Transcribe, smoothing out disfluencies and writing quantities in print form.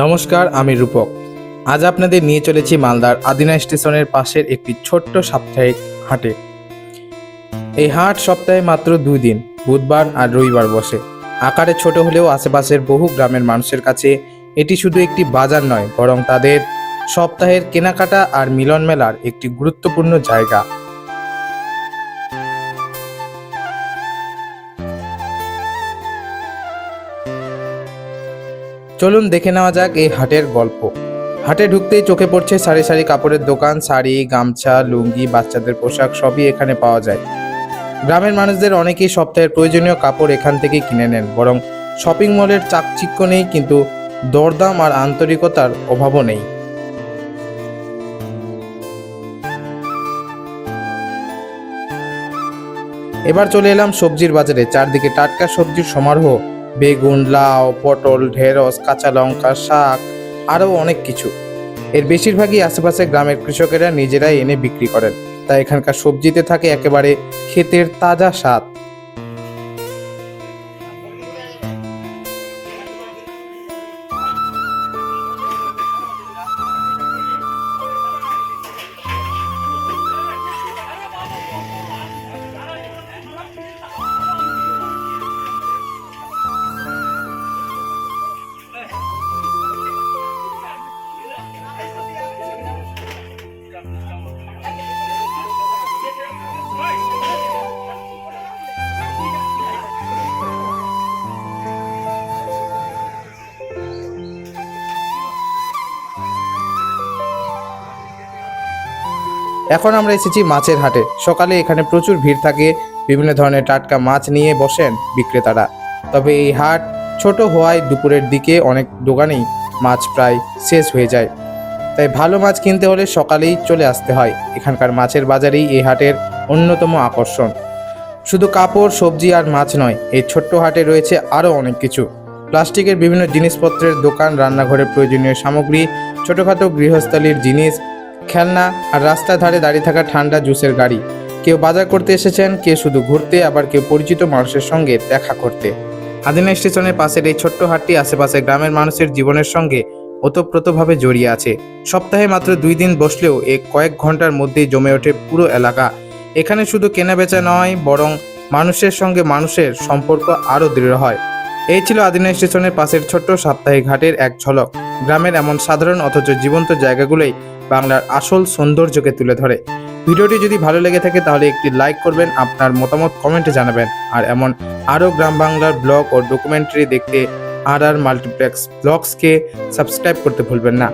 নমস্কার, আমি রূপক। আজ আপনাদের নিয়ে চলেছি মালদার আদিনা স্টেশনের পাশের একটি ছোট্ট সাপ্তাহিক হাটে। এই হাট সপ্তাহে মাত্র 2 দিন, বুধবার আর রবিবার বসে। আকারে ছোট হলেও আশেপাশের বহু গ্রামের মানুষের কাছে এটি শুধু একটি বাজার নয়, বরং তাদের সপ্তাহের কেনাকাটা আর মিলন মেলার একটি গুরুত্বপূর্ণ জায়গা। চলুন দেখে নেওয়া যাক এই হাটের গল্প। হাটে ঢুকতেই চোখে পড়ছে সারি সারি কাপড়ের দোকান। শাড়ি, গামছা, লুঙ্গি, বাচ্চাদের পোশাক সবই এখানে পাওয়া যায়। গ্রামের মানুষদের অনেকেই সপ্তাহের প্রয়োজনীয় কাপড় এখান থেকে কিনে নেন। বরং শপিং মলের চাকচিক্য নেই, কিন্তু দরদাম আর আন্তরিকতার অভাবও নেই। এবার চলে এলাম সবজির বাজারে। চারদিকে টাটকা সবজির সমারোহ। বেগুন, লাউ, পটল, ঢেঁড়স, কাঁচা লঙ্কা, শাক, আরও অনেক কিছু। এর বেশিরভাগই আশেপাশে গ্রামের কৃষকেরা নিজেরাই এনে বিক্রি করেন, তাই এখানকার সবজিতে থাকে একেবারে ক্ষেতের তাজা স্বাদ। এখন আমরা এসেছি মাছের হাটে। সকালে এখানে প্রচুর ভিড় থাকে। বিভিন্ন ধরনের টাটকা মাছ নিয়ে বসেন বিক্রেতারা। তবে এই হাট ছোট হওয়ায় দুপুরের দিকে অনেক দোকানেই মাছ প্রায় শেষ হয়ে যায়। তাই ভালো মাছ কিনতে হলে সকালেই চলে আসতে হয়। এখানকার মাছের বাজারেই এই হাটের অন্যতম আকর্ষণ। শুধু কাপড়, সবজি আর মাছ নয়, এই ছোট্ট হাটে রয়েছে আরও অনেক কিছু। প্লাস্টিকের বিভিন্ন জিনিসপত্রের দোকান, রান্নাঘরের প্রয়োজনীয় সামগ্রী, ছোটোখাটো গৃহস্থালির জিনিস, খেলনা, আর রাস্তার ধারে দাঁড়িয়ে থাকা ঠান্ডা জুসের গাড়ি। কেউ বাজার করতে এসেছেন, কেউ শুধু ঘুরতে, আবার কেউ পরিচিত মানুষের সঙ্গে দেখা করতে। আদিনা স্টেশনের পাশের এই ছোট্ট হাটটি আশেপাশে গ্রামের মানুষের জীবনের সঙ্গে ওতপ্রোতভাবে জড়িয়ে আছে। সপ্তাহে মাত্র 2 দিন বসলেও কয়েক ঘন্টার মধ্যেই জমে ওঠে পুরো এলাকা। এখানে শুধু কেনাবেচা নয়, বরং মানুষের সঙ্গে মানুষের সম্পর্ক আরও দৃঢ় হয়। এই ছিল আদিনা স্টেশনের পাশের ছোট্ট সাপ্তাহিক হাটের এক ঝলক। গ্রামের এমন সাধারণ অথচ জীবন্ত জায়গাগুলোই বাংলার আসল সৌন্দর্যকে তুলে ধরে। ভিডিওটি যদি ভালো লেগে থাকে তাহলে একটি লাইক করবেন, আপনার মতামত কমেন্টে জানাবেন। আর এমন আরও গ্রাম বাংলার ব্লগ ও ডকুমেন্টারি দেখতে আর মাল্টিপ্লেক্স ব্লগসকে সাবস্ক্রাইব করতে ভুলবেন না।